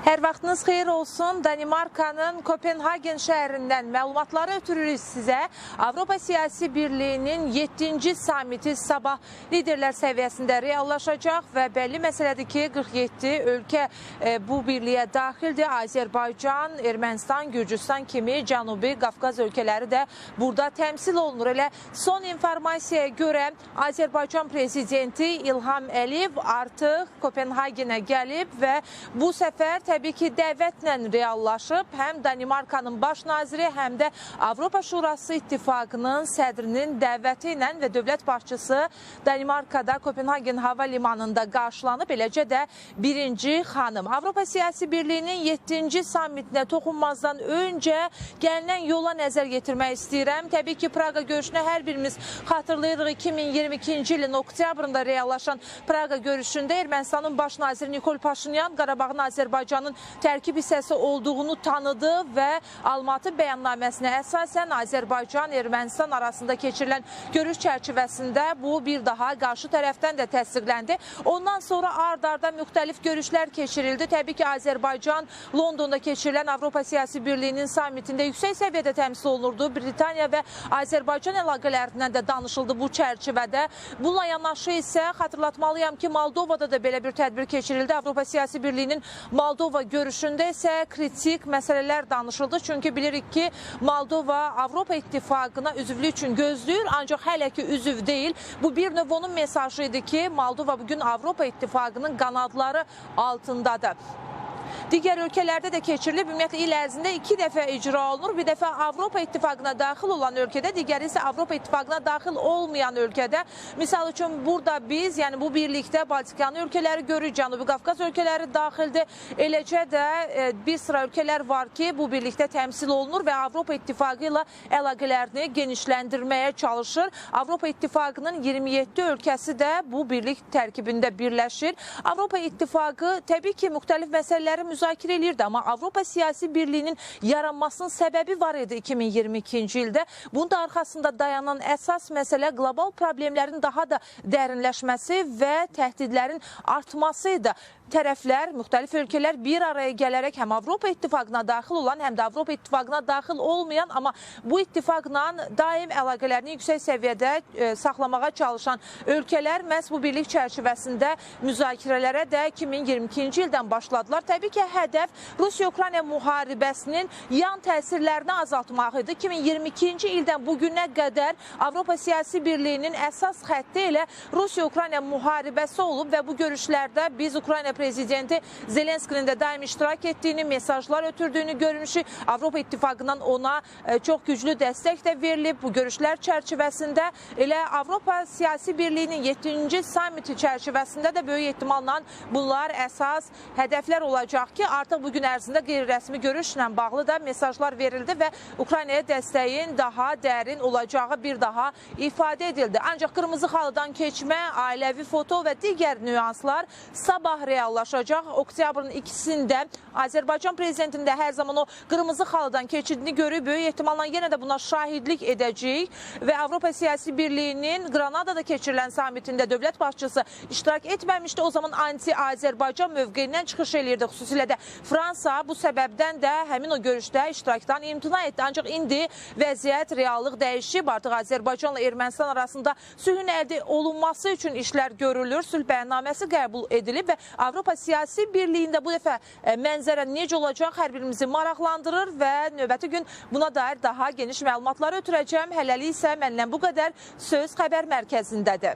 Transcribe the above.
Hər vaxtınız xeyir olsun. Danimarkanın Kopenhagen şəhərindən məlumatları ötürürük sizə. Avropa Siyasi Birliyinin 7-ci samiti sabah liderlər səviyyəsində reallaşacaq və bəlli məsələdir ki, 47 ölkə bu birliyə daxildir. Azərbaycan, Ermənistan, Gürcüstan kimi Cənubi Qafqaz ölkələri də burada təmsil olunur. Elə son informasiyaya görə Azərbaycan prezidenti İlham Əliyev artıq Kopenhagenə gəlib və bu səfər təbii ki, dəvətlə reallaşıb. Həm Danimarkanın baş naziri, həm də Avropa Şurası İttifaqının sədrinin dəvəti ilə və dövlət başçısı Danimarkada Kopenhagen hava limanında qarşılanıb. Eləcə də birinci xanım. Avropa Siyasi Birliyinin 7-ci samitinə toxunmazdan öncə gəlinən yola nəzər yetirmək istəyirəm. Təbii ki, Praqa görüşünə hər birimiz xatırlayırıq. 2022-ci ilin oktyabrında reallaşan Praqa görüşündə Ermənistanın baş naziri Nikol Paşinyan Qarabağın Azərbaycanın tərkib hissəsi olduğunu tanıdı və Almatı bəyannaməsinə əsasən Azərbaycan, Ermənistan arasında keçirilən görüş çərçivəsində bu bir daha qarşı tərəfdən də təsdiqləndi. Ondan sonra ard-arda müxtəlif görüşlər keçirildi. Təbii ki, Azərbaycan Londonda keçirilən Avropa Siyasi Birliyinin samitində yüksək səviyyədə təmsil olunurdu. Britaniya və Azərbaycan əlaqələrindən də danışıldı bu çərçivədə. Bununla yanaşı isə xatırlatmalıyam ki, Moldovada da belə bir tədbir keçirildi. Avropa Siyasi Birliyinin Moldova görüşündə isə kritik məsələlər danışıldı. Çünki bilirik ki, Moldova Avropa İttifaqına üzvlük üçün gözləyir, ancaq hələ ki üzv deyil. Bu bir növ onun mesajı idi ki, Moldova bugün Avropa İttifaqının qanadları altındadır. Digər ölkələrdə də keçirilib. Ümumiyyətlə il ərzində 2 dəfə icra olunur. Bir dəfə Avropa İttifaqına daxil olan ölkədə, digəri isə Avropa İttifaqına daxil olmayan ölkədə. Misal üçün burada biz, yəni bu birlikdə Baltikanı ölkələri görürük, Cənubi Qafqaz ölkələri daxildir. Eləcə də bir sıra ölkələr var ki, bu birlikdə təmsil olunur və Avropa İttifaqı ilə əlaqələrini genişləndirməyə çalışır. Avropa İttifaqının 27 ölkəsi də bu birlik tərkibində birləşir. Avropa İttifaqı təbii ki, müxtəlif məsələləri müzakirə edirdi, amma Avropa Siyasi Birliyinin yaranmasının səbəbi var idi 2022-ci ildə. Bunun da arxasında dayanan əsas məsələ qlobal problemlərin daha da dərinləşməsi və təhdidlərin artmasıydı. Tərəflər, müxtəlif ölkələr bir araya gələrək həm Avropa İttifaqına daxil olan, həm də Avropa İttifaqına daxil olmayan, amma bu ittifaqla daim əlaqələrini yüksək səviyyədə saxlamağa çalışan ölkələr məhz bu birlik çərçivəsində müzakirələrə də 2022-ci ildən başladılar. Təbii ki, hədəf Rusiya-Ukrayna müharibəsinin yan təsirlərini azaltmaq idi. 2022-ci ildən bugünə qədər Avropa Siyasi Birliyinin əsas xətti elə Rusiya-Ukrayna müharibəsi olub və bu görüşlərdə biz Ukrayna prezidenti Zelenskinin də daim iştirak etdiyini, mesajlar ötürdüyünü görmüşük. Avropa İttifaqından ona çox güclü dəstək də verilib. Bu görüşlər çərçivəsində elə Avropa Siyasi Birliyinin 7-ci samiti çərçivəsində də böyük ehtimalla bunlar əsas hədəflər olacaq ki, artıq bugün ərzində qeyri-rəsmi görüşlə bağlı da mesajlar verildi və Ukraynaya dəstəyin daha dərin olacağı bir daha ifadə edildi. Ancaq qırmızı xalıdan keçmə, ailəvi foto və digər nüanslar sabah reallaşacaq. Oktyabrın 2-sində Azərbaycan prezidentinin də hər zaman o qırmızı xalıdan keçidini görüb, böyük ehtimalla yenə də buna şahidlik edəcəyik və Avropa Siyasi Birliyinin Granadada keçirilən samitində dövlət başçısı iştirak etməmişdi. O zaman anti-Azərbaycan mövqeyindən çıxış eləyirdi. Xüsusilə də Fransa bu səbəbdən də həmin o görüşdə iştirakdan imtina etdi. Ancaq indi vəziyyət, reallıq dəyişib. Artıq Azərbaycanla Ermənistan arasında sülhün əldə olunması üçün işlər görülür. Sülh bəyannaməsi qəbul edilib və Avropa Siyasi Birliyində bu dəfə mənzərə necə olacaq hər birimizi maraqlandırır və növbəti gün buna dair daha geniş məlumatları ötürəcəm. Hələlik isə məndən bu qədər. Söz xəbər mərkəzindədir.